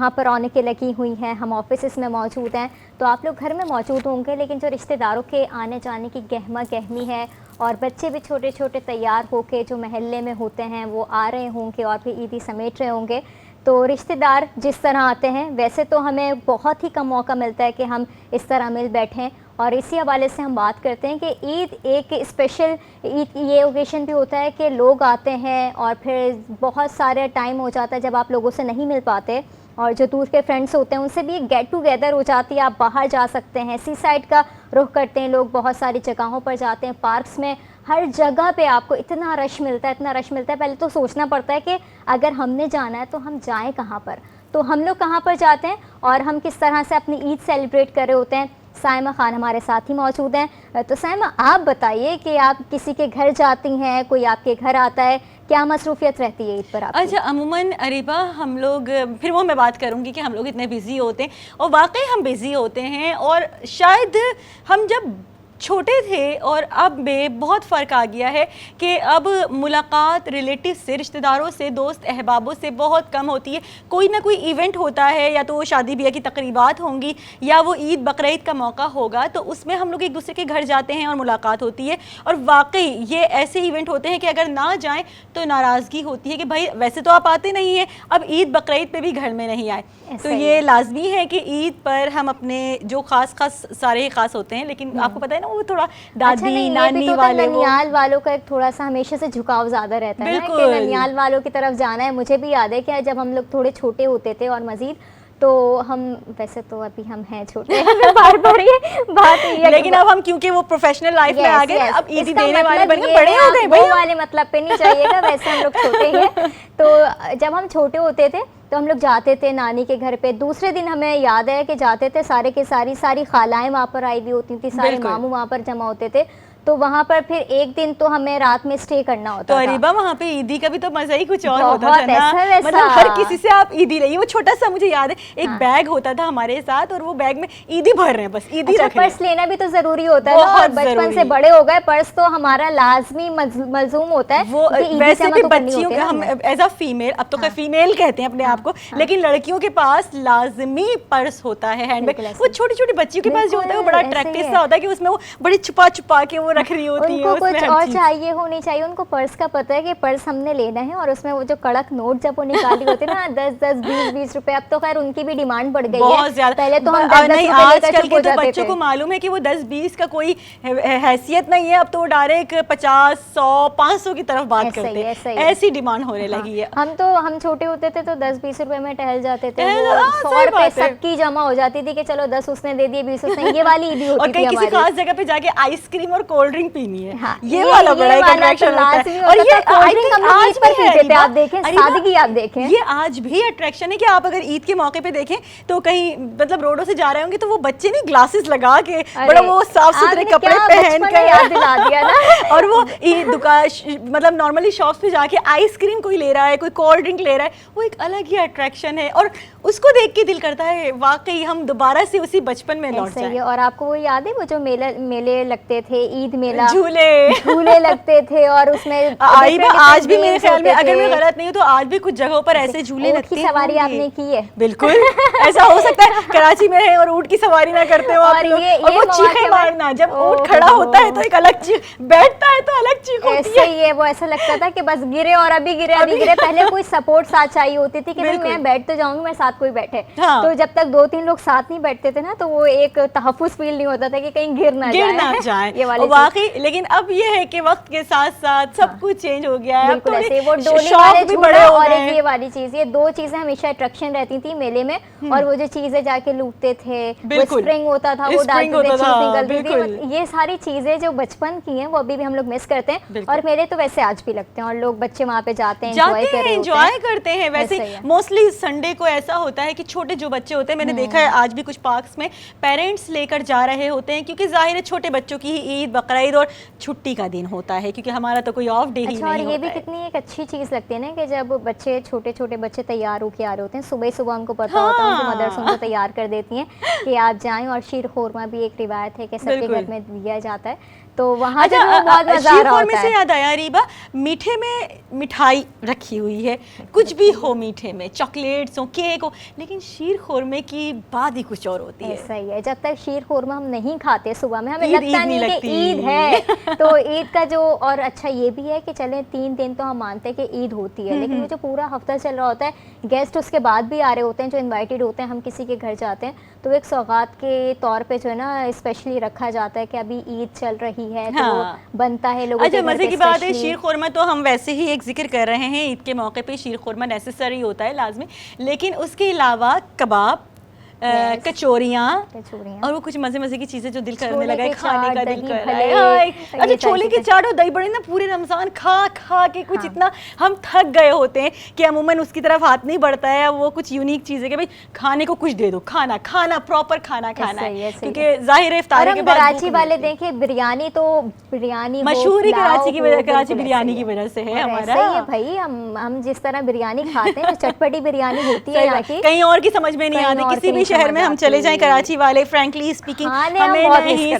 यहाँ पर रौनकें लगी हुई हैं, हम ऑफिस में मौजूद हैं, तो आप लोग घर में मौजूद होंगे, लेकिन जो रिश्तेदारों के आने जाने की गहमा गहमी है और बच्चे भी छोटे छोटे तैयार होके जो महल्ले में होते हैं वो आ रहे होंगे और फिर ईदी समेट रहे होंगे। तो रिश्तेदार जिस तरह आते हैं वैसे तो हमें बहुत ही कम मौका मिलता है कि हम इस तरह मिल बैठें, और इसी हवाले से हम बात करते हैं कि ईद एक स्पेशल ईद ये ओकेशन भी होता है कि लोग आते हैं और फिर बहुत सारे टाइम हो जाता है जब आप लोगों से नहीं मिल पाते, और जो दूर के फ्रेंड्स होते हैं उनसे भी एक गेट टुगेदर हो जाती है। आप बाहर जा सकते हैं, सी साइड का रुख करते हैं लोग, बहुत सारी जगहों पर जाते हैं, पार्क्स में, हर जगह पे आपको इतना रश मिलता है, इतना रश मिलता है। पहले तो सोचना पड़ता है कि अगर हमने जाना है तो हम जाएं कहाँ पर, तो हम लोग कहाँ पर जाते हैं और हम किस तरह से अपनी ईद सेलिब्रेट कर रहे होते हैं। साइमा खान हमारे साथ ही मौजूद हैं। तो साइमा, आप बताइए कि आप किसी के घर जाती हैं, कोई आपके घर आता है, क्या मसरूफियत रहती है ईद पर आपकी? अच्छा, अमूमन अरीबा हम लोग, फिर वो मैं बात करूंगी कि हम लोग इतने बिजी होते हैं, और वाकई हम बिजी होते हैं, और शायद हम जब छोटे थे और अब में बहुत फ़र्क आ गया है कि अब मुलाकात रिलेटिव से, रिश्तेदारों से, दोस्त अहबाबों से बहुत कम होती है। कोई ना कोई इवेंट होता है, या तो वो शादी ब्याह की तकरीबात होंगी या वो ईद बकरीद का मौका होगा, तो उसमें हम लोग एक दूसरे के घर जाते हैं और मुलाकात होती है। और वाकई ये ऐसे इवेंट होते हैं कि अगर ना जाएं तो नाराज़गी होती है कि भाई वैसे तो आप आते नहीं हैं, अब ईद बकरीद पे भी घर में नहीं आए। तो ये लाजमी है कि ईद पर हम अपने जो ख़ास सारे ख़ास होते हैं, लेकिन आपको पता है ना वो थोड़ा दादी नानी वाले, ननियाल वालों का एक थोड़ा सा हमेशा से झुकाव ज़्यादा रहता है ना कि ननियाल वालों की तरफ जाना है। मुझे भी याद है कि जब हम लोग थोड़े छोटे होते थे और मज़ीद, तो हम, वैसे तो अभी हम हैं छोटे बार बार ये बात है, लेकिन अब हम क्योंकि वो प्रोफेशनल लाइफ में आ गए, अब ईदी देने वाले बन गए, बड़े हो गए, वो वाले मतलब पे नहीं चाहिएगा, वैसे हम लोग छोटे हैं। तो जब हम छोटे होते थे तो हम लोग जाते थे नानी के घर पे, दूसरे दिन हमें याद है कि जाते थे, सारे के सारी खालाएं वहाँ पर आई हुई होती थी, सारे मामू वहाँ पर जमा होते थे, तो वहाँ पर फिर एक दिन तो हमें रात में स्टे करना होता था। तो अरीबा वहाँ पे ईदी का भी तो मजा ही कुछ और होता था ना, मतलब हर किसी से आप ईदी रही। वो छोटा सा मुझे याद है एक बैग होता था हमारे साथ, और वो बैग में ईदी भर रहे हैं, बस ईदी रख रहे हैं। पर्स लेना भी तो जरूरी होता है ना, बचपन से बड़े हो गए, पर्स तो हमारा लाजमी मलजूम होता है। वो वैसे भी बच्चियों के, हम एज अ फीमेल, अब तो क्या फीमेल कहते हैं अपने आप को, लेकिन लड़कियों के पास लाजमी पर्स होता है, हैंडबैग। वो छोटी छोटी बच्चियों के पास जो होता है वो बड़ा अट्रैक्टिव सा होता है कि उसमें वो बड़ी छुपा छुपा के वो रख रही होती है, उनको कुछ और चाहिए होनी चाहिए। उनको पर्स का पता है कि पर्स हमने लेना है, और उसमें वो जो कड़क नोट जब वो निकाली होती है ना 10-10, 20-20 रुपए, अब तो खैर उनकी भी डिमांड बढ़ गई है, पहले तो हम 10-10 रुपए आजकल के तो बच्चों को मालूम है कि वो 10-20 का कोई हैसियत नहीं है, अब तो वो डायरेक्ट 50, 100, 500 की तरफ बात करते हैं, ऐसी डिमांड होने लगी है। हम छोटे होते थे तो 10-20 रुपए में टहल जाते थे, 100 रुपए सबकी जमा हो जाती थी कि चलो 10 उसने दे दिए, 20 उसने, ये वाली ईदी होती थी। और किसी खास जगह पे जाके आइसक्रीम और कोल्ड ड्रिंक पीनी है, ये वाला बड़ा एक अट्रैक्शन होता है। और ये आज पर पीते थे, आप देखें सादगी, आप देखें ये आज भी अट्रैक्शन है कि आप अगर ईद के मौके पे देखें तो कहीं मतलब रोडों से जा रहे होंगे तो वो बच्चे नहीं ग्लासेस लगा के बड़ा वो साफ सुथरे कपड़े पहन कर याद दिला दिया ना और वो दुकान मतलब नॉर्मली शॉप्स पे जाके आइसक्रीम कोई ले रहा है, कोई कोल्ड ड्रिंक ले रहा है, वो एक अलग ही अट्रैक्शन है, और उसको देख के दिल करता है वाकई हम दोबारा से उसी बचपन में लौट जाएं। और आपको वो याद है वो जो मेले लगते थे, ईद मेला, झूले लगते थे, और उसमें आज भी मेरे ख्याल में, अगर मैं गलत नहीं हूँ तो आज भी कुछ जगहों पर ऐसे झूले लगते हैं। सवारी आपने की है? बिल्कुल ऐसा हो सकता है कराची में है और ऊँट की सवारी ना करते हो आप लोग, और वो चीखें मारना, जब ऊँट खड़ा होता है तो एक अलग चीख, बैठता है तो अलग चीख होती है। ये वो ऐसा लगता था कि बस गिरे और अभी गिरे, अभी गिरे। पहले कोई सपोर्ट साथ चाहिए होती थी कि नहीं मैं बैठ तो जाऊंगी, मैं साथ कोई बैठे। तो जब तक 2-3 लोग साथ नहीं बैठते थे ना तो वो एक तहफ्फुज़ फील नहीं होता था कि कहीं गिर ना जाए। ये वाली वाकई, लेकिन अब ये है कि वक्त के साथ साथ सब कुछ चेंज हो गया है। बिल्कुल ऐसे वो डोली वाले झूला और एक ये वाली चीज, ये दो चीजें हमेशा अट्रैक्शन रहती थी मेले में। और वो जो चीजें जाके लूटते थे, वो स्प्रिंग होता था, वो डालते थे, चीज निकलती थी। ये सारी चीजें जो बचपन की हैं वो अभी भी हम लोग मिस करते हैं, और मेले तो वैसे आज भी लगते हैं, और लोग बच्चे वहाँ पे जाते हैं, एंजॉय करते हैं। वैसे मोस्टली संडे को ऐसा होता है कि छोटे जो बच्चे होते हैं, मैंने देखा है आज भी कुछ पार्क्स में पेरेंट्स लेकर जा रहे होते हैं, क्योंकि जाहिर है छोटे बच्चों की ही ईद बकरीद और छुट्टी का दिन होता है, क्योंकि हमारा तो कोई ऑफ डे ही नहीं होता है। और ये भी कितनी एक अच्छी चीज़ लगती है ना कि जब बच्चे छोटे बच्चे तैयार होके आ रहे होते हैं, सुबह उनको पता होता है, उनकी मदर्स उनको तैयार कर देती हैं कि आप जाएं, और शीर खोरमा भी एक रिवायत है कि सबके घर में दिया जाता है। तो वहाँ अच्छा, जब वो बहुत मजा आ रहा शीर-खुरमे होता से है। याद आया रीबा, मीठे में मिठाई रखी हुई है, कुछ भी हो मीठे में, चॉकलेट्स हो, केक हो, लेकिन शीर खुरमे की बात ही कुछ और होती है। ऐसा ही है, जब तक शीर खुरमा हम नहीं खाते सुबह में, हमें ईद लगता ईद नहीं नहीं कि लगती। ईद है। तो ईद का जो, और अच्छा ये भी है कि चले 3 दिन तो हम मानते हैं कि ईद होती है, लेकिन वो जो पूरा हफ्ता चल रहा होता है, गेस्ट उसके बाद भी आ रहे होते हैं जो इनवाइटेड होते हैं, हम किसी के घर जाते हैं तो एक सौगात के तौर पे जो है ना स्पेशली रखा जाता है कि अभी ईद चल रही है, तो वो हाँ। बनता है लोगों अच्छा, के घर मज़े पे की बात है, स्पेशली। शीर खुरमा तो हम वैसे ही एक जिक्र कर रहे हैं, ईद के मौके पे शीर खुरमा नेसेसरी होता है, लाजमी, लेकिन उसके अलावा कबाब, Yes. कचौरियाँ कचौरियाँ, और वो कुछ मज़े मज़े की चीज़ें जो दिल करने छोले लगा है, के खाने चाट, का दिल दही कर रहा भल्ले, है। हाँ, ये अच्छा, सारी छोले के चीज़ें। चाट और दही बड़े ना पूरे रमज़ान खा खा के कुछ हाँ। इतना हम थक गए होते हैं कि अमूमन उसकी तरफ हाथ नहीं बढ़ता है। वो कुछ यूनिक चीज़ है कि भाई खाने को कुछ दे दो, खाना खाना प्रॉपर खाना खाना ऐसा ही है, है, क्योंकि ज़ाहिर है और इफ्तारी के हम बाद कराची भूख नहीं वाले लगती। देखें, बिरयानी तो बिरयानी हो, मशहूर ही पुलाव कराची की हो, वजह, कराची बिल्कुल बिरयानी ऐसा की ही वजह से है और हमारा। ऐसा ही है भाई, हम जिस तरह बिरयानी खाते हैं, जो चटपटी बिरयानी होती है सही यहाँ बात, की, कहीं और की समझ में नहीं कहीं आती, और किसी की भी नहीं शहर समझ में हम चले जाएं, आती। कराची वाले फ्रैंकली स्पीकिंग खाने हम हमें बहुत मिस नहीं करते